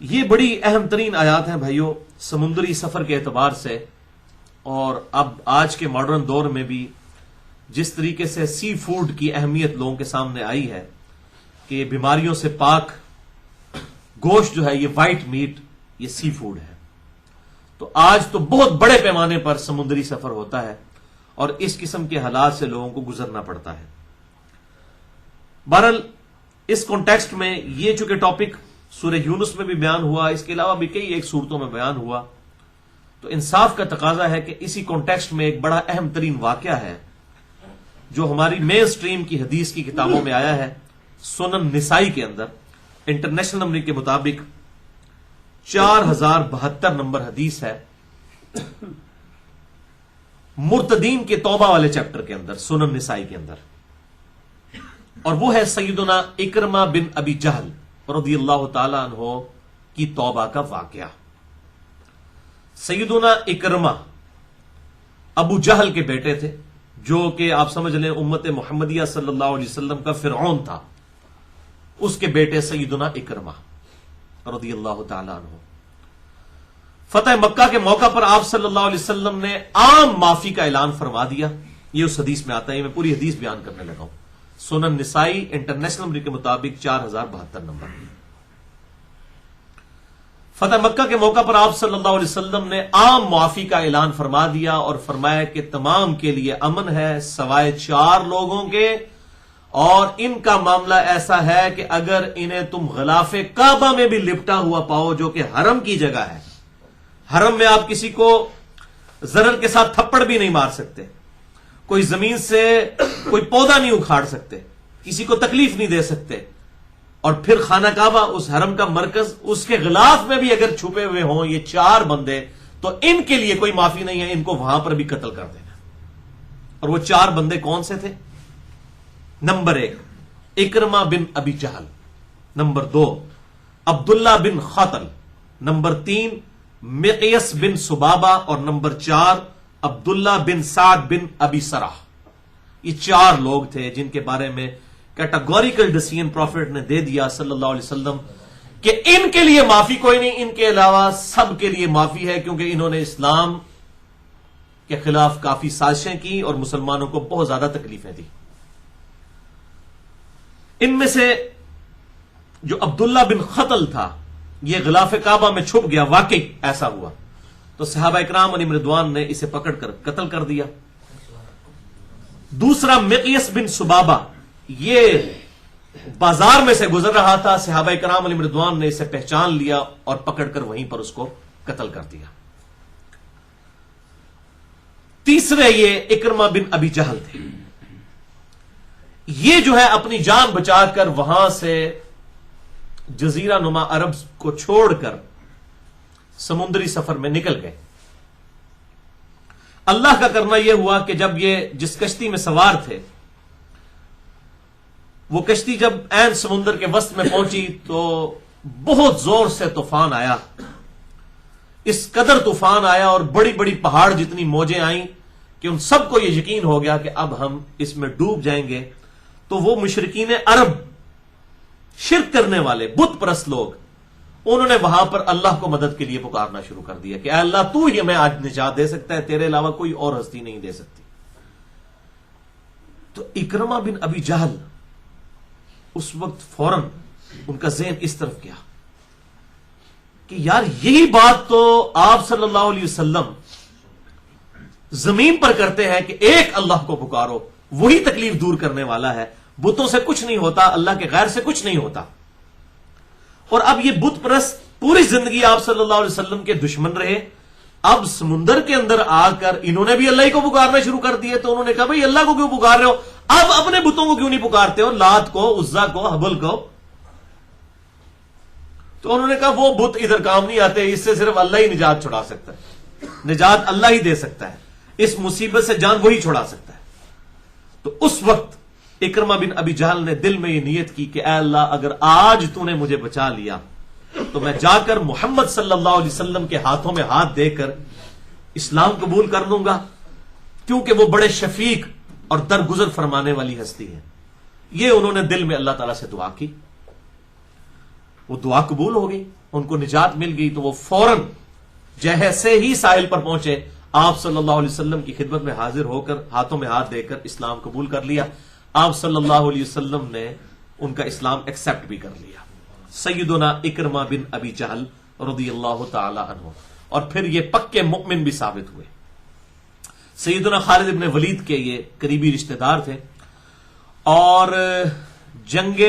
یہ بڑی اہم ترین آیات ہیں بھائیوں سمندری سفر کے اعتبار سے، اور اب آج کے ماڈرن دور میں بھی جس طریقے سے سی فوڈ کی اہمیت لوگوں کے سامنے آئی ہے کہ بیماریوں سے پاک گوشت جو ہے یہ وائٹ میٹ، یہ سی فوڈ ہے، تو آج تو بہت بڑے پیمانے پر سمندری سفر ہوتا ہے اور اس قسم کے حالات سے لوگوں کو گزرنا پڑتا ہے۔ بہرحال اس کانٹیکسٹ میں یہ چونکہ ٹاپک سورہ یونس میں بھی بیان ہوا، اس کے علاوہ بھی کئی ایک صورتوں میں بیان ہوا، تو انصاف کا تقاضا ہے کہ اسی کانٹیکسٹ میں ایک بڑا اہم ترین واقعہ ہے جو ہماری مین سٹریم کی حدیث کی کتابوں میں آیا ہے، سنن نسائی کے اندر انٹرنیشنل نمبر کے مطابق 4072 نمبر حدیث ہے، مرتدین کے توبہ والے چیپٹر کے اندر سنن نسائی کے اندر، اور وہ ہے سیدنا اکرمہ بن ابی جہل رضی اللہ تعالی عنہ کی توبہ کا واقعہ۔ سیدنا اکرمہ ابو جہل کے بیٹے تھے، جو کہ آپ سمجھ لیں امت محمدیہ صلی اللہ علیہ وسلم کا فرعون تھا، اس کے بیٹے سیدنا اکرمہ رضی اللہ تعالی عنہ۔ فتح مکہ کے موقع پر آپ صلی اللہ علیہ وسلم نے عام معافی کا اعلان فرما دیا، یہ اس حدیث میں آتا ہے، میں پوری حدیث بیان کرنے لگا ہوں، سنن نسائی انٹرنیشنل نمبر کے مطابق 4072 نمبر۔ فتح مکہ کے موقع پر آپ صلی اللہ علیہ وسلم نے عام معافی کا اعلان فرما دیا اور فرمایا کہ تمام کے لیے امن ہے سوائے 4 لوگوں کے، اور ان کا معاملہ ایسا ہے کہ اگر انہیں تم غلاف کعبہ میں بھی لپٹا ہوا پاؤ جو کہ حرم کی جگہ ہے، حرم میں آپ کسی کو ضرر کے ساتھ تھپڑ بھی نہیں مار سکتے، کوئی زمین سے کوئی پودا نہیں اکھاڑ سکتے، کسی کو تکلیف نہیں دے سکتے، اور پھر خانہ کعبہ اس حرم کا مرکز، اس کے غلاف میں بھی اگر چھپے ہوئے ہوں یہ 4 بندے، تو ان کے لیے کوئی معافی نہیں ہے، ان کو وہاں پر بھی قتل کر دینا۔ اور وہ 4 بندے کون سے تھے؟ نمبر 1 اکرمہ بن ابی جہل، نمبر 2 عبداللہ بن خطل، نمبر 3 مقیس بن سبابہ، اور نمبر 4 عبداللہ بن سعد بن ابی سرح۔ یہ 4 لوگ تھے جن کے بارے میں کیٹاگوریکل ڈیسیژن پروفٹ نے دے دیا صلی اللہ علیہ وسلم کہ ان کے لیے معافی کوئی نہیں، ان کے علاوہ سب کے لیے معافی ہے، کیونکہ انہوں نے اسلام کے خلاف کافی سازشیں کی اور مسلمانوں کو بہت زیادہ تکلیفیں دی۔ ان میں سے جو عبداللہ بن خطل تھا یہ غلاف کعبہ میں چھپ گیا، واقعی ایسا ہوا، تو صحابہ اکرام علیہم رضوان نے اسے پکڑ کر قتل کر دیا۔ دوسرا مقیس بن سبابہ، یہ بازار میں سے گزر رہا تھا، صحابہ کرام علیہم رضوان نے اسے پہچان لیا اور پکڑ کر وہیں پر اس کو قتل کر دیا۔ تیسرے یہ اکرمہ بن ابی جہل تھے، یہ جو ہے اپنی جان بچا کر وہاں سے جزیرہ نما عرب کو چھوڑ کر سمندری سفر میں نکل گئے۔ اللہ کا کرنا یہ ہوا کہ جب یہ جس کشتی میں سوار تھے، وہ کشتی جب عین سمندر کے وسط میں پہنچی تو بہت زور سے طوفان آیا، اس قدر طوفان آیا اور بڑی بڑی پہاڑ جتنی موجیں آئیں کہ ان سب کو یہ یقین ہو گیا کہ اب ہم اس میں ڈوب جائیں گے۔ تو وہ مشرکین عرب، شرک کرنے والے بت پرست لوگ، انہوں نے وہاں پر اللہ کو مدد کے لیے پکارنا شروع کر دیا کہ اے اللہ تو ہی ہمیں آج نجات دے سکتا ہے، تیرے علاوہ کوئی اور ہستی نہیں دے سکتی۔ تو اکرمہ بن ابی جہل اس وقت فوراً ان کا ذہن اس طرف گیا کہ یار یہی بات تو آپ صلی اللہ علیہ وسلم زمین پر کرتے ہیں کہ ایک اللہ کو پکارو، وہی تکلیف دور کرنے والا ہے، بتوں سے کچھ نہیں ہوتا، اللہ کے غیر سے کچھ نہیں ہوتا۔ اور اب یہ بت پرست پوری زندگی آپ صلی اللہ علیہ وسلم کے دشمن رہے، اب سمندر کے اندر آ کر انہوں نے بھی اللہ ہی کو پکارنا شروع کر دیے، تو انہوں نے کہا بھائی اللہ کو کیوں پکار رہے ہو، اب اپنے بتوں کو کیوں نہیں پکارتے ہو، لات کو، عزا کو، حبل کو؟ تو انہوں نے کہا وہ بت ادھر کام نہیں آتے، اس سے صرف اللہ ہی نجات چھڑا سکتا ہے، نجات اللہ ہی دے سکتا ہے، اس مصیبت سے جان وہی چھڑا سکتا ہے۔ تو اس وقت اکرمہ بن ابی جہل نے دل میں یہ نیت کی کہ اے اللہ اگر آج تو نے مجھے بچا لیا تو میں جا کر محمد صلی اللہ علیہ وسلم کے ہاتھوں میں ہاتھ دے کر اسلام قبول کر لوں گا، کیونکہ وہ بڑے شفیق اور درگزر فرمانے والی ہستی ہے۔ یہ انہوں نے دل میں اللہ تعالیٰ سے دعا کی، وہ دعا قبول ہو گئی، ان کو نجات مل گئی تو وہ فوراً جیسے ہی ساحل پر پہنچے آپ صلی اللہ علیہ وسلم کی خدمت میں حاضر ہو کر ہاتھوں میں ہاتھ دے کر اسلام قبول کر لیا. آپ صلی اللہ علیہ وسلم نے ان کا اسلام ایکسپٹ بھی کر لیا. سیدنا اکرمہ بن ابی جہل رضی اللہ تعالی عنہ، اور پھر یہ پکے مؤمن بھی ثابت ہوئے. سیدنا خالد بن ولید کے یہ قریبی رشتہ دار تھے، اور جنگ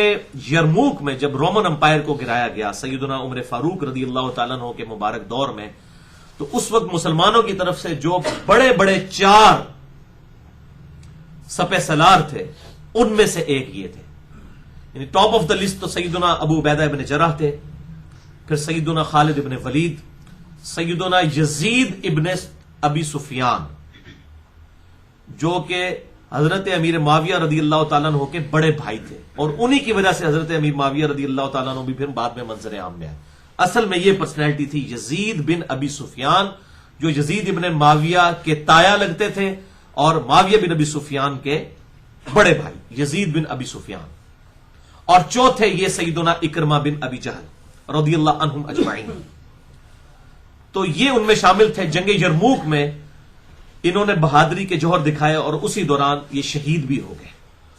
یرموک میں جب رومن امپائر کو گرایا گیا سیدنا عمر فاروق رضی اللہ تعالیٰ عنہ کے مبارک دور میں، تو اس وقت مسلمانوں کی طرف سے جو بڑے بڑے 4 سپہ سالار تھے ان میں سے ایک یہ تھے. یعنی ٹاپ آف دا لسٹ تو سیدنا ابو عبیدہ ابن جراح تھے، پھر سیدنا خالد ابن ولید، سیدنا یزید ابن ابی سفیان جو کہ حضرت امیر معاویہ رضی اللہ تعالیٰ عنہ کے بڑے بھائی تھے، اور انہی کی وجہ سے حضرت امیر معاویہ رضی اللہ تعالیٰ عنہ بھی پھر بعد میں منظر عام میں آئے. اصل میں یہ پرسنالٹی تھی یزید بن ابی سفیان، جو یزید ابن معاویہ کے تایا لگتے تھے، اور معاویہ بن ابی سفیان کے بڑے بھائی یزید بن ابی سفیان. اور چوتھے یہ سیدنا اکرمہ بن ابی جہل رضی اللہ عنہم اجمعین. تو یہ ان میں شامل تھے. جنگ یرموک میں انہوں نے بہادری کے جوہر دکھائے، اور اسی دوران یہ شہید بھی ہو گئے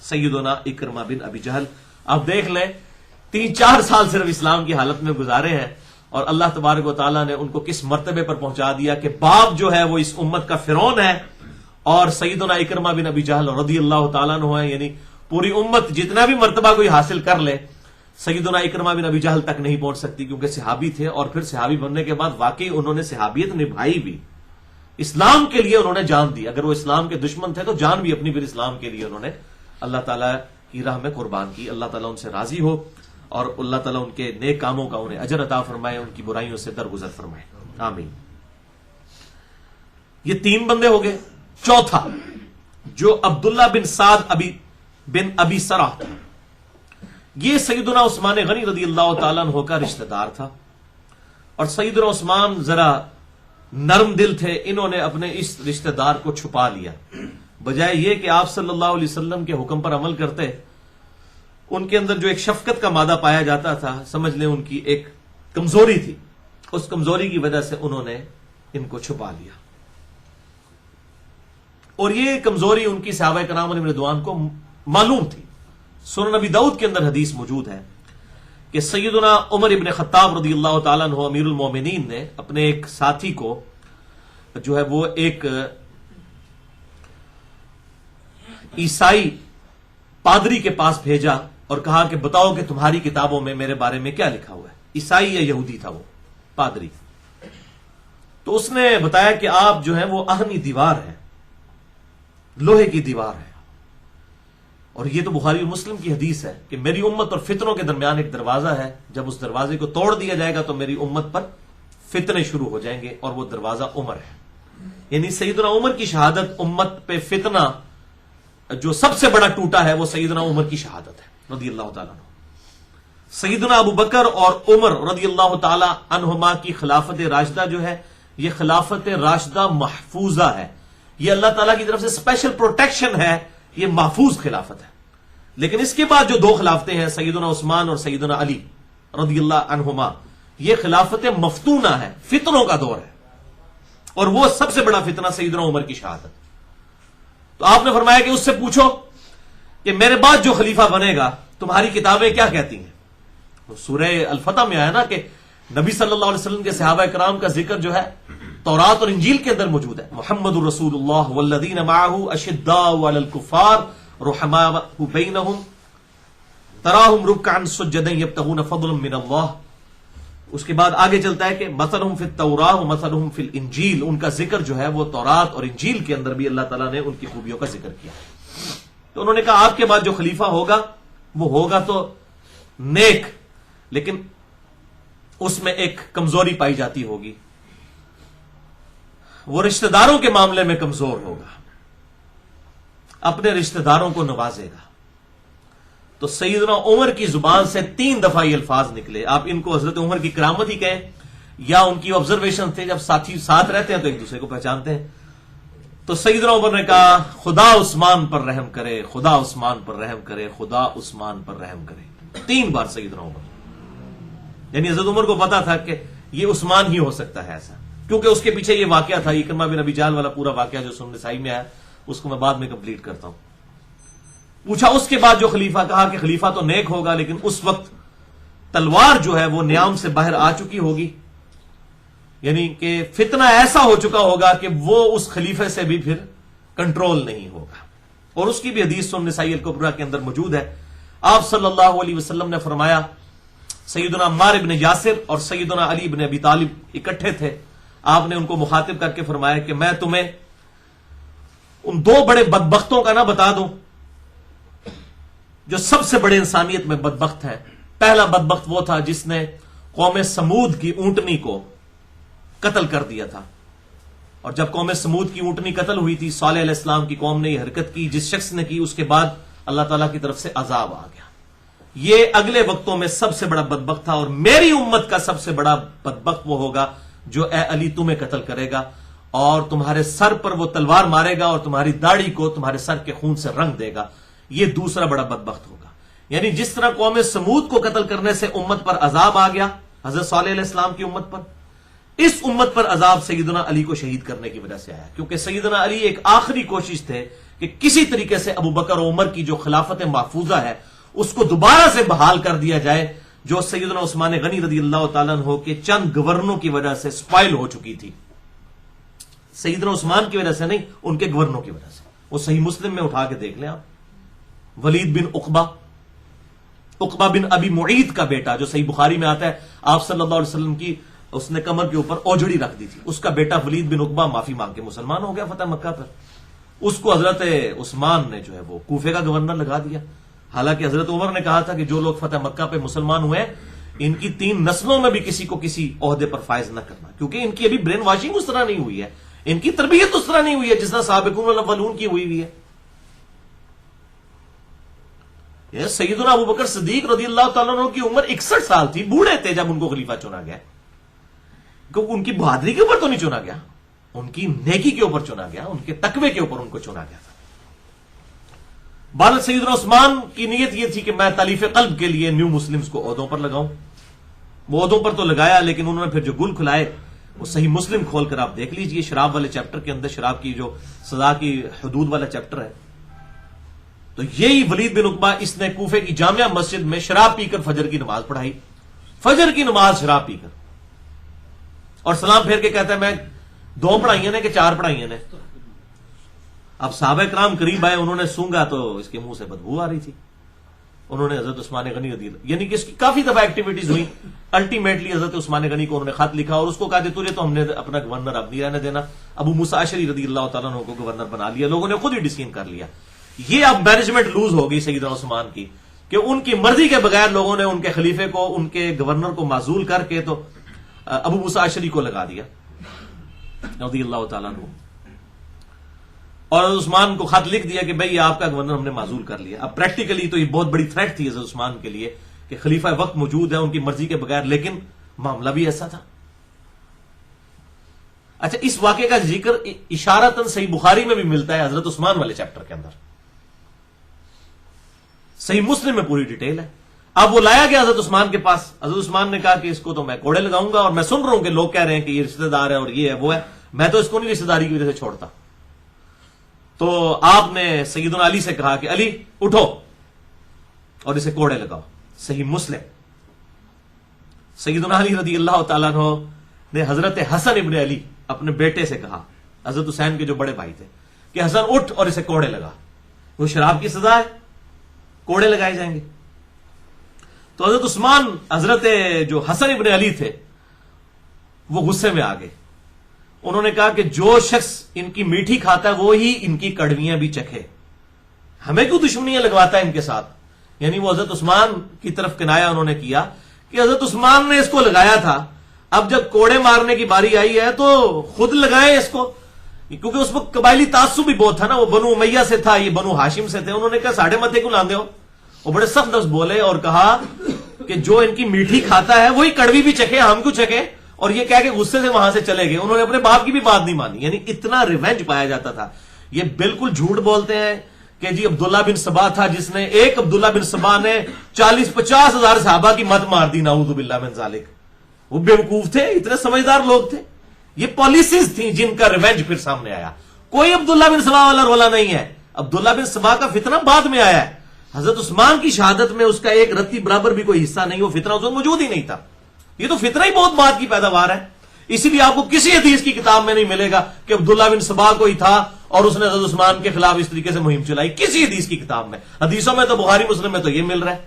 سیدنا اکرمہ بن ابی جہل. آپ دیکھ لیں 3-4 سال صرف اسلام کی حالت میں گزارے ہیں، اور اللہ تبارک و تعالیٰ نے ان کو کس مرتبے پر پہنچا دیا کہ باپ جو ہے وہ اس امت کا فرعون ہے، اور سیدنا اکرمہ بن ابی جہل رضی اللہ تعالیٰ عنہ ہے. یعنی پوری امت جتنا بھی مرتبہ کوئی حاصل کر لے سیدنا اکرمہ بن ابی جہل تک نہیں پہنچ سکتی، کیونکہ صحابی تھے، اور پھر صحابی بننے کے بعد واقعی انہوں نے صحابیت نبھائی بھی. اسلام کے لیے انہوں نے جان دی. اگر وہ اسلام کے دشمن تھے تو جان بھی اپنی پھر اسلام کے لیے انہوں نے اللہ تعالیٰ کی راہ میں قربان کی. اللہ تعالیٰ ان سے راضی ہو، اور اللہ تعالیٰ ان کے نیک کاموں کا انہیں اجر عطا فرمائے، ان کی برائیوں سے درگزر فرمائے. آمین. یہ 3 بندے ہو گئے. چوتھا جو عبداللہ بن سعد بن ابی سرح تھا، یہ سیدنا عثمان غنی رضی اللہ تعالیٰ عنہ کا رشتہ دار تھا، اور سیدنا عثمان ذرا نرم دل تھے. انہوں نے اپنے اس رشتہ دار کو چھپا لیا، بجائے یہ کہ آپ صلی اللہ علیہ وسلم کے حکم پر عمل کرتے. ان کے اندر جو ایک شفقت کا مادہ پایا جاتا تھا، سمجھ لیں ان کی ایک کمزوری تھی، اس کمزوری کی وجہ سے انہوں نے ان کو چھپا لیا. اور یہ کمزوری ان کی صحابہ کرام علیہم رضوان کو معلوم تھی. سنن نبی داؤد کے اندر حدیث موجود ہے کہ سیدنا عمر ابن خطاب رضی اللہ تعالیٰ عنہ امیر المومنین نے اپنے ایک ساتھی کو جو ہے وہ ایک عیسائی پادری کے پاس بھیجا اور کہا کہ بتاؤ کہ تمہاری کتابوں میں میرے بارے میں کیا لکھا ہوا ہے. عیسائی یا یہودی تھا وہ پادری. تو اس نے بتایا کہ آپ جو ہیں وہ آہنی دیوار ہے، لوہے کی دیوار ہے. اور یہ تو بخاری اور مسلم کی حدیث ہے کہ میری امت اور فتنوں کے درمیان ایک دروازہ ہے، جب اس دروازے کو توڑ دیا جائے گا تو میری امت پر فتنے شروع ہو جائیں گے، اور وہ دروازہ عمر ہے. یعنی سیدنا عمر کی شہادت امت پہ فتنہ جو سب سے بڑا ٹوٹا ہے وہ سیدنا عمر کی شہادت ہے رضی اللہ تعالیٰ عنہ. سیدنا ابو بکر اور عمر رضی اللہ تعالی عنہما کی خلافت راشدہ جو ہے یہ خلافت راشدہ محفوظہ ہے. یہ اللہ تعالیٰ کی طرف سے اسپیشل پروٹیکشن ہے، یہ محفوظ خلافت ہے. لیکن اس کے بعد جو 2 خلافتیں ہیں سیدنا عثمان اور سیدنا علی رضی اللہ عنہما، یہ خلافت مفتونہ ہے، فتنوں کا دور ہے. اور وہ سب سے بڑا فتنہ سیدنا عمر کی شہادت. تو آپ نے فرمایا کہ اس سے پوچھو کہ میرے بعد جو خلیفہ بنے گا تمہاری کتابیں کیا کہتی ہیں. سورہ الفتح میں آیا نا کہ نبی صلی اللہ علیہ وسلم کے صحابہ کرام کا ذکر جو ہے تورات اور انجیل کے اندر موجود ہے. محمد الرسول اللہ والذین معہ اشداء علی الکفار رحماء بینہم تراہم رکعا سجدا یبتغون فضلا من اللہ. اس کے بعد آگے چلتا ہے کہ مثلہم فی التوراۃ ومثلہم فی الانجیل. ان کا ذکر جو ہے وہ تورات اور انجیل کے اندر بھی اللہ تعالیٰ نے ان کی خوبیوں کا ذکر کیا. تو انہوں نے کہا آپ کے بعد جو خلیفہ ہوگا وہ ہوگا تو نیک، لیکن اس میں ایک کمزوری پائی جاتی ہوگی، وہ رشتہ داروں کے معاملے میں کمزور ہوگا، اپنے رشتہ داروں کو نوازے گا. تو سیدنا عمر کی زبان سے 3 دفعہ یہ الفاظ نکلے. آپ ان کو حضرت عمر کی کرامت ہی کہیں یا ان کی آبزرویشن تھے، جب ساتھی ساتھ رہتے ہیں تو ایک دوسرے کو پہچانتے ہیں. تو سیدنا عمر نے کہا خدا عثمان پر رحم کرے، خدا عثمان پر رحم کرے، خدا عثمان پر رحم کرے. 3 بار سیدنا عمر. یعنی حضرت عمر کو پتا تھا کہ یہ عثمان ہی ہو سکتا ہے ایسا، کیونکہ اس کے پیچھے یہ واقعہ تھا، اکرمہ بن ابی جہل والا پورا واقعہ جو سنن نسائی میں آیا، اس کو میں بعد میں کمپلیٹ کرتا ہوں. پوچھا اس کے بعد جو خلیفہ، کہا کہ خلیفہ تو نیک ہوگا لیکن اس وقت تلوار جو ہے وہ نیام سے باہر آ چکی ہوگی، یعنی کہ فتنہ ایسا ہو چکا ہوگا کہ وہ اس خلیفے سے بھی پھر کنٹرول نہیں ہوگا. اور اس کی بھی حدیث سنن نسائی الکبریٰ کے اندر موجود ہے. آپ صلی اللہ علیہ وسلم نے فرمایا، سیدنا عمار بن یاسر اور سیدنا علی بن ابی طالب اکٹھے تھے، آپ نے ان کو مخاطب کر کے فرمایا کہ میں تمہیں ان دو بڑے بدبختوں کا نہ بتا دوں جو سب سے بڑے انسانیت میں بدبخت ہے. پہلا بدبخت وہ تھا جس نے قوم سمود کی اونٹنی کو قتل کر دیا تھا، اور جب قوم سمود کی اونٹنی قتل ہوئی تھی، صالح علیہ السلام کی قوم نے یہ حرکت کی، جس شخص نے کی اس کے بعد اللہ تعالیٰ کی طرف سے عذاب آ گیا. یہ اگلے وقتوں میں سب سے بڑا بدبخت تھا، اور میری امت کا سب سے بڑا بدبخت وہ ہوگا جو اے علی تمہیں قتل کرے گا اور تمہارے سر پر وہ تلوار مارے گا اور تمہاری داڑھی کو تمہارے سر کے خون سے رنگ دے گا. یہ دوسرا بڑا بدبخت ہوگا. یعنی جس طرح قوم سمود کو قتل کرنے سے امت پر عذاب آ گیا حضرت صالح علیہ السلام کی امت پر، اس امت پر عذاب سیدنا علی کو شہید کرنے کی وجہ سے آیا، کیونکہ سیدنا علی ایک آخری کوشش تھے کہ کسی طریقے سے ابو بکر و عمر کی جو خلافت محفوظہ ہے اس کو دوبارہ سے بحال کر دیا جائے، جو سیدنا عثمان غنی رضی اللہ تعالیٰ عنہ کے چند گورنروں کی وجہ سے سپائل ہو چکی تھی. سیدنا عثمان کی وجہ سے نہیں، ان کے گورنروں کی وجہ سے. وہ صحیح مسلم میں اٹھا کے دیکھ لیں آپ، ولید بن عقبہ بن ابی معیط کا بیٹا، جو صحیح بخاری میں آتا ہے، آپ صلی اللہ علیہ وسلم کی اس نے کمر کے اوپر اوجڑی رکھ دی تھی، اس کا بیٹا ولید بن عقبہ معافی مانگ کے مسلمان ہو گیا فتح مکہ پر. اس کو حضرت عثمان نے جو ہے وہ کوفے کا گورنر لگا دیا، حالانکہ حضرت عمر نے کہا تھا کہ جو لوگ فتح مکہ پہ مسلمان ہوئے ان کی 3 نسلوں میں بھی کسی کو کسی عہدے پر فائز نہ کرنا، کیونکہ ان کی ابھی برین واشنگ اس طرح نہیں ہوئی ہے، ان کی تربیت اس طرح نہیں ہوئی ہے جس طرح سابقون الاولون کی ہوئی ہے. سیدنا ابو بکر صدیق رضی اللہ تعالیٰ عنہ کی عمر 61 سال تھی، بوڑھے تھے جب ان کو خلیفہ چنا گیا، کیونکہ ان کی بہادری کے اوپر تو نہیں چنا گیا، ان کی نیکی کے اوپر چنا گیا، ان کے تقوی کے اوپر ان کو چنا گیا تھا. بعد سیدنا عثمان کی نیت یہ تھی کہ میں تالیف قلب کے لیے نیو مسلمز کو عہدوں پر لگاؤں. وہ عہدوں پر تو لگایا، لیکن انہوں نے پھر جو گل کھلائے وہ صحیح مسلم کھول کر آپ دیکھ لیجئے، شراب والے چیپٹر کے اندر، شراب کی جو سزا کی حدود والا چیپٹر ہے، تو یہی ولید بن عقبہ، اس نے کوفے کی جامعہ مسجد میں شراب پی کر فجر کی نماز پڑھائی، فجر کی نماز شراب پی کر، اور سلام پھیر کے کہتا ہے میں 2 پڑھائیاں نے کہ 4 پڑھائیاں نے. اب صحابہ کرام قریب آئے، انہوں نے سونگا تو اس کے منہ سے بدبو آ رہی تھی. انہوں نے حضرت عثمان غنی رضی اللہ، یعنی کہ اس کی کافی دفعہ ایکٹیویٹیز ہوئی، الٹیمیٹلی حضرت عثمان غنی کو انہوں نے خط لکھا اور اس کو کہا کہ تجھے تو ہم نے اپنا گورنر اب نہیں رہنے دینا. ابو موسیٰ اشعری رضی اللہ تعالیٰ عنہ کو گورنر بنا لیا، لوگوں نے خود ہی ڈسکین کر لیا. یہ اب مینجمنٹ لوز ہو گئی سیدنا عثمان کی، کہ ان کی مرضی کے بغیر لوگوں نے ان کے خلیفے کو، ان کے گورنر کو معزول کر کے تو ابو موسیٰ اشعری کو لگا دیا رضی اللہ تعالیٰ عنہ، اور عثمان کو خط لکھ دیا کہ بھئی آپ کا گورنر ہم نے معزول کر لیا. اب پریکٹیکلی تو یہ بہت بڑی تھریٹ تھی حضرت عثمان کے لیے کہ خلیفہ وقت موجود ہے ان کی مرضی کے بغیر، لیکن معاملہ بھی ایسا تھا. اچھا، اس واقعے کا ذکر اشارتاً صحیح بخاری میں بھی ملتا ہے حضرت عثمان والے چیپٹر کے اندر، صحیح مسلم میں پوری ڈیٹیل ہے. اب وہ لایا گیا حضرت عثمان کے پاس، حضرت عثمان نے کہا کہ اس کو تو میں کوڑے لگاؤں گا، اور میں سن رہا ہوں کہ لوگ کہہ رہے ہیں کہ یہ رشتہ دار ہے اور یہ ہے وہ ہے، میں تو اس کو نہیں رشتہ داری کی وجہ سے چھوڑتا. تو آپ نے سیدنا علی سے کہا کہ علی اٹھو اور اسے کوڑے لگاؤ. صحیح مسلم. سیدنا علی رضی اللہ تعالیٰ عنہ نے حضرت حسن ابن علی اپنے بیٹے سے کہا، حضرت حسین کے جو بڑے بھائی تھے، کہ حسن اٹھ اور اسے کوڑے لگا، وہ شراب کی سزا ہے، کوڑے لگائے جائیں گے. تو حضرت عثمان، حضرت جو حسن ابن علی تھے وہ غصے میں آ گئے. انہوں نے کہا کہ جو شخص ان کی میٹھی کھاتا ہے وہی ان کی کڑویاں بھی چکھے، ہمیں کیوں دشمنیاں لگواتا ہے ان کے ساتھ. یعنی وہ حضرت عثمان کی طرف کنایا انہوں نے کیا کہ حضرت عثمان نے اس کو لگایا تھا، اب جب کوڑے مارنے کی باری آئی ہے تو خود لگائیں اس کو، کیونکہ اس وقت قبائلی تعصب بھی بہت تھا نا، وہ بنو امیہ سے تھا، یہ بنو ہاشم سے تھے. انہوں نے کہا ساڑھے متھے کیوں لاندے ہو. وہ بڑے سخت لفظ بولے اور کہا کہ جو ان کی میٹھی کھاتا ہے وہی کڑوی بھی چکھے، ہم کیوں چکھے. اور یہ کہہ کے غصے سے وہاں سے چلے گئے. انہوں نے اپنے باپ کی بھی بات نہیں مانی. یعنی اتنا ریونج پایا جاتا تھا. یہ بالکل جھوٹ بولتے ہیں کہ جی عبداللہ بن سبا تھا جس نے ایک عبداللہ بن سبا نے 40-50 ہزار صحابہ کی مت مار دی، نعوذ باللہ من ذالک. وہ بیوقوف تھے، اتنے سمجھدار لوگ تھے. یہ پالیسیز تھیں جن کا ریونج پھر سامنے آیا. کوئی عبداللہ بن سبا والا رولا نہیں ہے. عبداللہ بن سبا کا فتنہ بعد میں آیا ہے. حضرت عثمان کی شہادت میں اس کا ایک رتی برابر بھی کوئی حصہ نہیں، وہ فتنہ اس وقت موجود ہی نہیں تھا. یہ تو فتنہ ہی بہت بعد کی پیداوار ہے. اسی لیے آپ کو کسی حدیث کی کتاب میں نہیں ملے گا کہ عبداللہ بن سبا کوئی تھا اور اس نے حضرت عثمان کے خلاف اس طریقے سے مہم چلائی. کسی حدیث کی کتاب میں، حدیثوں میں تو بخاری مسلم میں تو یہ مل رہا ہے.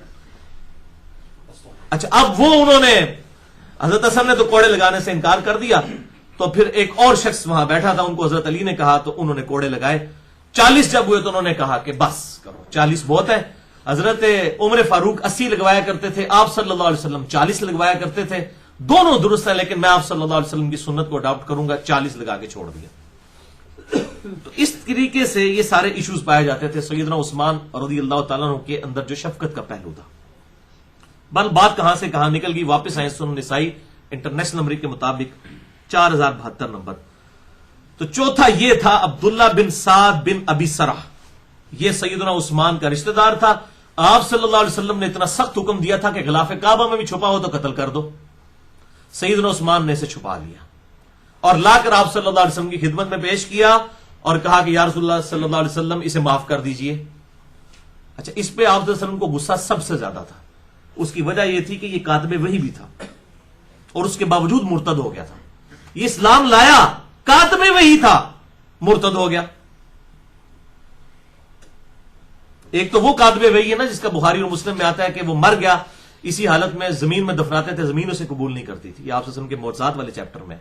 اچھا، اب وہ انہوں نے حضرت حسن نے تو کوڑے لگانے سے انکار کر دیا، تو پھر ایک اور شخص وہاں بیٹھا تھا، ان کو حضرت علی نے کہا تو انہوں نے کوڑے لگائے. 40 جب ہوئے تو انہوں نے کہا کہ بس کرو، 40 بہت ہے. حضرت عمر فاروق 80 لگوایا کرتے تھے، آپ صلی اللہ علیہ وسلم 40 لگوایا کرتے تھے. دونوں درست ہیں، لیکن میں آپ صلی اللہ علیہ وسلم کی سنت کو اڈاپٹ کروں گا. 40 لگا کے چھوڑ دیا. تو اس طریقے سے یہ سارے ایشوز پائے جاتے تھے. سیدنا عثمان رضی اللہ تعالیٰ عنہ کے اندر جو شفقت کا پہلو تھا. بل بات کہاں سے کہاں نکل گئی، واپس آئے سنن نسائی انٹرنیشنل نمبر کے مطابق 4072 نمبر. تو چوتھا یہ تھا عبداللہ بن سعد بن ابی سرح. یہ سیدنا عثمان کا رشتہ دار تھا. آپ صلی اللہ علیہ وسلم نے اتنا سخت حکم دیا تھا کہ غلاف کعبہ میں بھی چھپا ہو تو قتل کر دو. سیدنا عثمان نے اسے چھپا لیا اور لا کر آپ صلی اللہ علیہ وسلم کی خدمت میں پیش کیا اور کہا کہ یا رسول اللہ صلی اللہ علیہ وسلم اسے معاف کر دیجئے. اچھا، اس پہ آپ صلی اللہ علیہ وسلم کو غصہ سب سے زیادہ تھا. اس کی وجہ یہ تھی کہ یہ کاتب وحی بھی تھا اور اس کے باوجود مرتد ہو گیا تھا. یہ اسلام لایا، کاتب وحی تھا، مرتد ہو گیا. ایک تو وہ کاتب وحی ہے نا جس کا بخاری اور مسلم میں آتا ہے کہ وہ مر گیا، اسی حالت میں زمین میں دفناتے تھے، زمین اسے قبول نہیں کرتی تھی. آپ صلی اللہ علیہ وسلم کے معجزات والے چیپٹر میں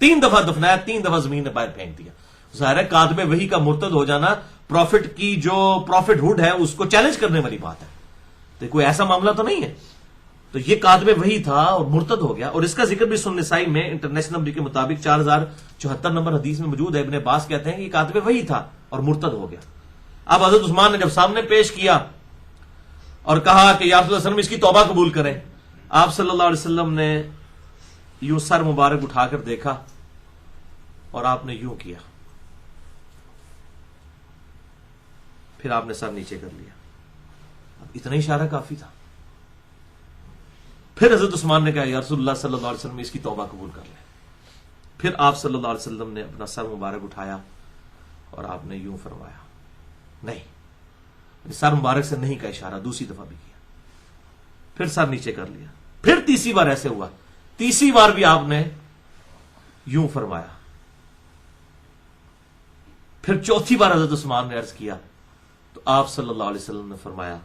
3 دفعہ دفنایا، 3 دفعہ زمین نے باہر پھینک دیا. ظاہر ہے کاتب وحی کا مرتد ہو جانا پروفٹ کی جو پروفٹ ہوڈ ہے اس کو چیلنج کرنے والی بات ہے. تو کوئی ایسا معاملہ تو نہیں ہے. تو یہ کاتب وحی تھا اور مرتد ہو گیا. اور اس کا ذکر بھی سنن نسائی میں انٹرنیشنل نمبر کے مطابق 4074 نمبر حدیث میں موجود ہے. ابن عباس کہتے ہیں کہ یہ کاتب وحی تھا اور مرتد ہو گیا. اب حضرت عثمان نے جب سامنے پیش کیا اور کہا کہ یا رسول اللہ صلی اللہ علیہ وسلم اس کی توبہ قبول کریں، آپ صلی اللہ علیہ وسلم نے یوں سر مبارک اٹھا کر دیکھا اور آپ نے یوں کیا، پھر آپ نے سر نیچے کر لیا. اب اتنا اشارہ کافی تھا. پھر حضرت عثمان نے کہا یا رسول اللہ صلی اللہ علیہ وسلم اس کی توبہ قبول کر لیں. پھر آپ صلی اللہ علیہ وسلم نے اپنا سر مبارک اٹھایا اور آپ نے یوں فرمایا، نہیں، سر مبارک سے نہیں کا اشارہ دوسری دفعہ بھی کیا. پھر سر نیچے کر لیا. پھر تیسری بار ایسے ہوا، تیسری بار بھی آپ نے یوں فرمایا. پھر چوتھی بار حضرت عثمان نے عرض کیا تو آپ صلی اللہ علیہ وسلم نے فرمایا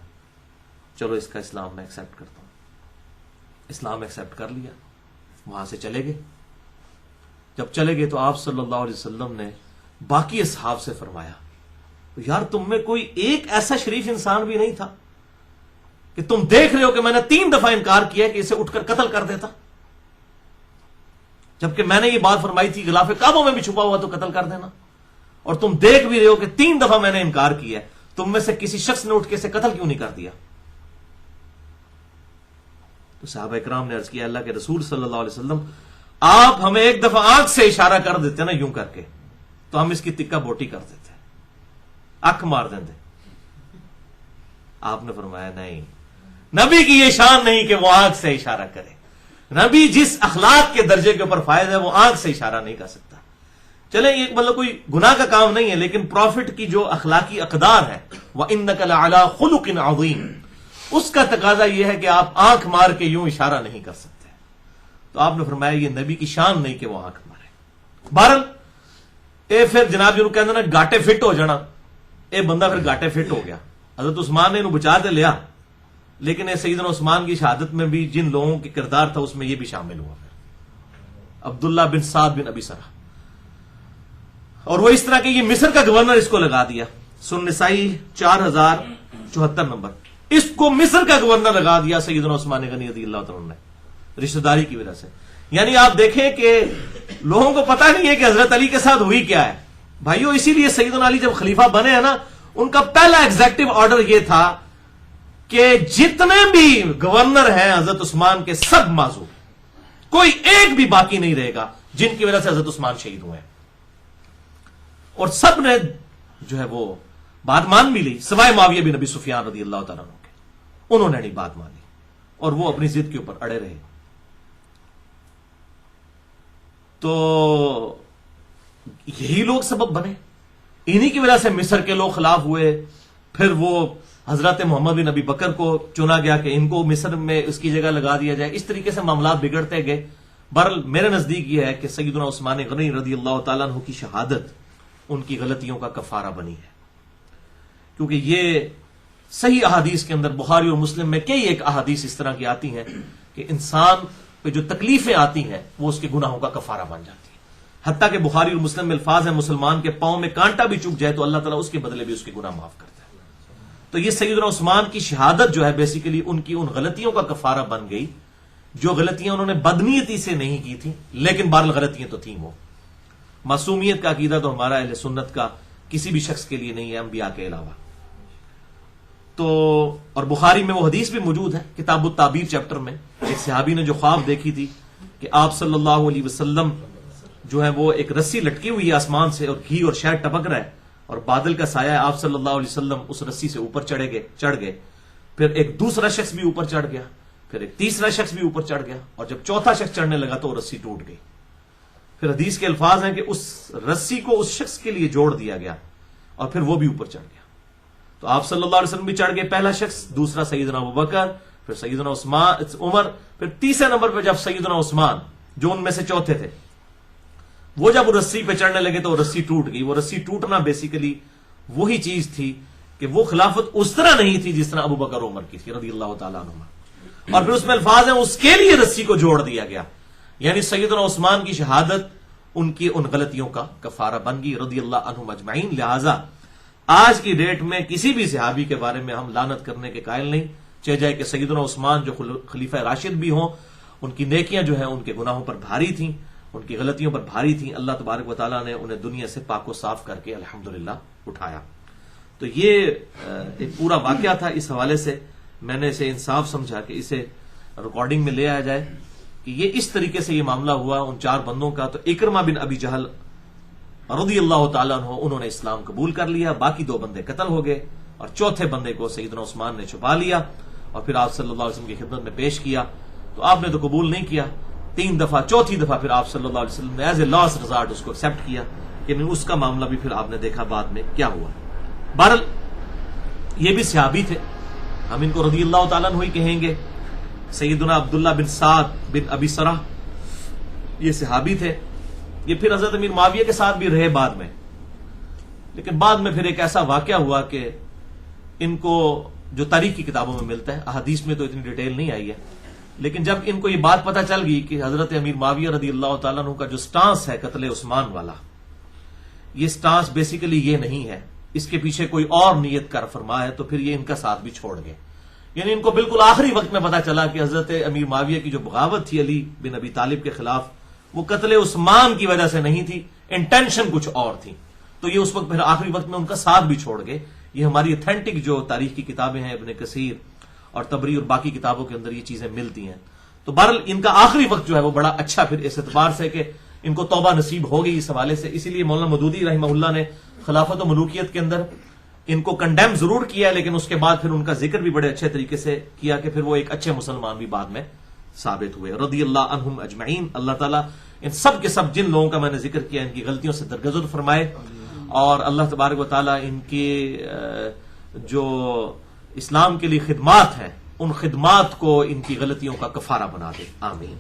چلو اس کا اسلام میں ایکسپٹ کرتا ہوں. اسلام ایکسپٹ کر لیا. وہاں سے چلے گئے. جب چلے گئے تو آپ صلی اللہ علیہ وسلم نے باقی اصحاب سے فرمایا یار تم میں کوئی ایک ایسا شریف انسان بھی نہیں تھا کہ تم دیکھ رہے ہو کہ میں نے 3 دفعہ انکار کیا کہ اسے اٹھ کر قتل کر دیتا، جبکہ میں نے یہ بات فرمائی تھی غلاف کعبہ میں بھی چھپا ہوا تو قتل کر دینا، اور تم دیکھ بھی رہے ہو کہ 3 دفعہ میں نے انکار کیا ہے. تم میں سے کسی شخص نے اٹھ کے اسے قتل کیوں نہیں کر دیا؟ تو صحابہ اکرام نے عرض کیا اللہ کے رسول صلی اللہ علیہ وسلم آپ ہمیں ایک دفعہ آنکھ سے اشارہ کر دیتے نا یوں کر کے تو ہم اس کی تکہ بوٹی کر دیتے، اکھ مار دیتے. آپ نے فرمایا نہیں، نبی کی یہ شان نہیں کہ وہ آنکھ سے اشارہ کرے. نبی جس اخلاق کے درجے کے اوپر فائز ہے وہ آنکھ سے اشارہ نہیں کر سکتا. چلیں یہ مطلب کوئی گناہ کا کام نہیں ہے، لیکن پروفٹ کی جو اخلاقی اقدار ہے وَإِنَّكَ لَعَلَىٰ خُلُقٍ عَظِيمٍ، اس کا تقاضا یہ ہے کہ آپ آنکھ مار کے یوں اشارہ نہیں کر سکتے. تو آپ نے فرمایا یہ نبی کی شان نہیں کہ وہ آنکھ مارے. بہرحال اے پھر جناب جنہوں کہتے ہیں نا گاٹے فٹ ہو جانا، اے بندہ پھر گاٹے فٹ ہو گیا. حضرت عثمان نے انہوں بچا تے لیا، لیکن سیدنا عثمان کی شہادت میں بھی جن لوگوں کے کردار تھا اس میں یہ بھی شامل ہوا. عبداللہ بن سعد بن ابی سرح، اور وہ اس طرح کہ یہ مصر کا گورنر اس کو لگا دیا. سنن نسائی 4074 نمبر، اس کو مصر کا گورنر لگا دیا سیدنا عثمان غنی رضی اللہ تعالیٰ نے رشتہ داری کی وجہ سے. یعنی آپ دیکھیں کہ لوگوں کو پتہ نہیں ہے کہ حضرت علی کے ساتھ ہوئی کیا ہے بھائیو. اسی لیے سیدنا علی جب خلیفہ بنے ہیں نا، ان کا پہلا ایگزیکٹو آرڈر یہ تھا کہ جتنے بھی گورنر ہیں حضرت عثمان کے سب معزول، کوئی ایک بھی باقی نہیں رہے گا جن کی وجہ سے حضرت عثمان شہید ہوئے. اور سب نے جو ہے وہ بات مان بھی لی سوائے معاویہ بن ابی سفیان رضی اللہ تعالیٰ عنہ کے، انہوں نے نہیں بات مانی اور وہ اپنی ضد کے اوپر اڑے رہے۔ تو یہی لوگ سبب بنے، انہی کی وجہ سے مصر کے لوگ خلاف ہوئے، پھر وہ حضرت محمد بن ابی بکر کو چنا گیا کہ ان کو مصر میں اس کی جگہ لگا دیا جائے، اس طریقے سے معاملات بگڑتے گئے۔ بہرحال میرے نزدیک یہ ہے کہ سیدنا عثمان غنی رضی اللہ تعالیٰ عنہ کی شہادت ان کی غلطیوں کا کفارہ بنی ہے، کیونکہ یہ صحیح احادیث کے اندر بخاری اور مسلم میں کئی ایک احادیث اس طرح کی آتی ہیں کہ انسان پہ جو تکلیفیں آتی ہیں وہ اس کے گناہوں کا کفارہ بن جاتی ہیں، حتیٰ کہ بخاری اور مسلم میں الفاظ ہیں مسلمان کے پاؤں میں کانٹا بھی چک جائے تو اللہ تعالیٰ اس کے بدلے بھی اس کے گناہ معاف کرتا ہے۔ تو یہ سیدنا عثمان کی شہادت جو ہے بیسیکلی ان کی ان غلطیوں کا کفارہ بن گئی جو غلطیاں انہوں نے بدنیتی سے نہیں کی تھیں، لیکن بہرحال غلطیاں تو تھیں۔ وہ معصومیت کا عقیدہ تو ہمارا اہل سنت کا کسی بھی شخص کے لیے نہیں ہے انبیاء کے علاوہ۔ تو اور بخاری میں وہ حدیث بھی موجود ہے کتاب التعبیر چیپٹر میں، ایک صحابی نے جو خواب دیکھی تھی کہ آپ صلی اللہ علیہ وسلم جو ہے وہ ایک رسی لٹکی ہوئی ہے آسمان سے اور گھی اور شہد ٹپک رہا ہے اور بادل کا سایہ ہے، آپ صلی اللہ علیہ وسلم اس رسی سے اوپر چڑھ گئے، پھر ایک دوسرا شخص بھی اوپر چڑھ گیا، پھر ایک تیسرا شخص بھی اوپر چڑھ گیا، اور جب چوتھا شخص چڑھنے لگا تو وہ رسی ٹوٹ گئی۔ پھر حدیث کے الفاظ ہیں کہ اس رسی کو اس شخص کے لیے جوڑ دیا گیا اور پھر وہ بھی اوپر چڑھ گیا۔ تو آپ صلی اللہ علیہ وسلم بھی چڑھ گئے، پہلا شخص، دوسرا سیدنا ابوبکر، پھر سیدنا عمر، پھر تیسرے نمبر پہ جب سیدنا عثمان جو ان میں سے چوتھے تھے، وہ جب رسی پہ چڑھنے لگے تو وہ رسی ٹوٹ گئی۔ وہ رسی ٹوٹنا بیسیکلی وہی چیز تھی کہ وہ خلافت اس طرح نہیں تھی جس طرح ابو بکر عمر کی تھی رضی اللہ تعالیٰ عنہ، اور پھر اس میں الفاظ ہیں اس کے لیے رسی کو جوڑ دیا گیا، یعنی سیدنا عثمان کی شہادت ان کی ان غلطیوں کا کفارہ بن گئی رضی اللہ عنہم اجمعین۔ لہذا آج کی ڈیٹ میں کسی بھی صحابی کے بارے میں ہم لعنت کرنے کے قائل نہیں، چاہے جائے کہ سیدنا عثمان جو خلیفہ راشد بھی ہوں، ان کی نیکیاں جو ہیں ان کے گناہوں پر بھاری تھیں، ان کی غلطیوں پر بھاری تھیں، اللہ تبارک و تعالیٰ نے انہیں دنیا سے پاک و صاف کر کے الحمدللہ اٹھایا۔ تو یہ ایک پورا واقعہ تھا، اس حوالے سے میں نے اسے انصاف سمجھا کہ اسے ریکارڈنگ میں لے آیا جائے کہ یہ اس طریقے سے یہ معاملہ ہوا ان چار بندوں کا۔ تو اکرمہ بن ابی جہل رضی اللہ تعالیٰ عنہ انہوں نے اسلام قبول کر لیا، باقی دو بندے قتل ہو گئے اور چوتھے بندے کو سیدنا عثمان نے چھپا لیا اور پھر آپ صلی اللہ علیہ وسلم کی خدمت میں پیش کیا، تو آپ نے تو قبول نہیں کیا 3 دفعہ، چوتھی دفعہ پھر آپ صلی اللہ علیہ وسلم نے ایز اے لاسٹ ریزارٹ اس کو ایکسپٹ کیا، لیکن اس کا معاملہ بھی پھر آپ نے دیکھا بعد میں کیا ہوا۔ بہرحال یہ بھی صحابی تھے، ہم ان کو رضی اللہ تعالیٰ عنہ ہی کہیں گے۔ سیدنا عبداللہ بن سعد بن ابی سرح یہ صحابی تھے، یہ پھر حضرت امیر معاویہ کے ساتھ بھی رہے بعد میں، لیکن بعد میں پھر ایک ایسا واقعہ ہوا کہ ان کو جو تاریخ کی کتابوں میں ملتا ہے، احادیث میں تو اتنی ڈیٹیل نہیں آئی ہے، لیکن جب ان کو یہ بات پتہ چل گئی کہ حضرت امیر معاویہ رضی اللہ تعالیٰ عنہ کا جو سٹانس ہے قتل عثمان والا، یہ سٹانس بیسیکلی یہ نہیں ہے، اس کے پیچھے کوئی اور نیت کر فرما ہے، تو پھر یہ ان کا ساتھ بھی چھوڑ گئے۔ یعنی ان کو بالکل آخری وقت میں پتا چلا کہ حضرت امیر معاویہ کی جو بغاوت تھی علی بن ابی طالب کے خلاف، وہ قتل عثمان کی وجہ سے نہیں تھی، انٹینشن کچھ اور تھی، تو یہ اس وقت پھر آخری وقت میں ان کا ساتھ بھی چھوڑ گئے۔ یہ ہماری اتھینٹک جو تاریخ کی کتابیں ہیں ابن کثیر اور طبری اور باقی کتابوں کے اندر یہ چیزیں ملتی ہیں۔ تو بہرحال ان کا آخری وقت جو ہے وہ بڑا اچھا پھر اس اعتبار سے کہ ان کو توبہ نصیب ہو گئی اس حوالے سے، اسی لیے مولانا مودودی رحمہ اللہ نے خلافت و ملوکیت کے اندر ان کو کنڈیم ضرور کیا، لیکن اس کے بعد پھر ان کا ذکر بھی بڑے اچھے طریقے سے کیا کہ پھر وہ ایک اچھے مسلمان بھی بعد میں ثابت ہوئے رضی اللہ عنہم اجمعین۔ اللہ تعالیٰ ان سب کے سب جن لوگوں کا میں نے ذکر کیا ان کی غلطیوں سے درگزر فرمائے، اور اللہ تبارک و تعالیٰ ان کے جو اسلام کے لیے خدمات ہیں ان خدمات کو ان کی غلطیوں کا کفارہ بنا دے، آمین۔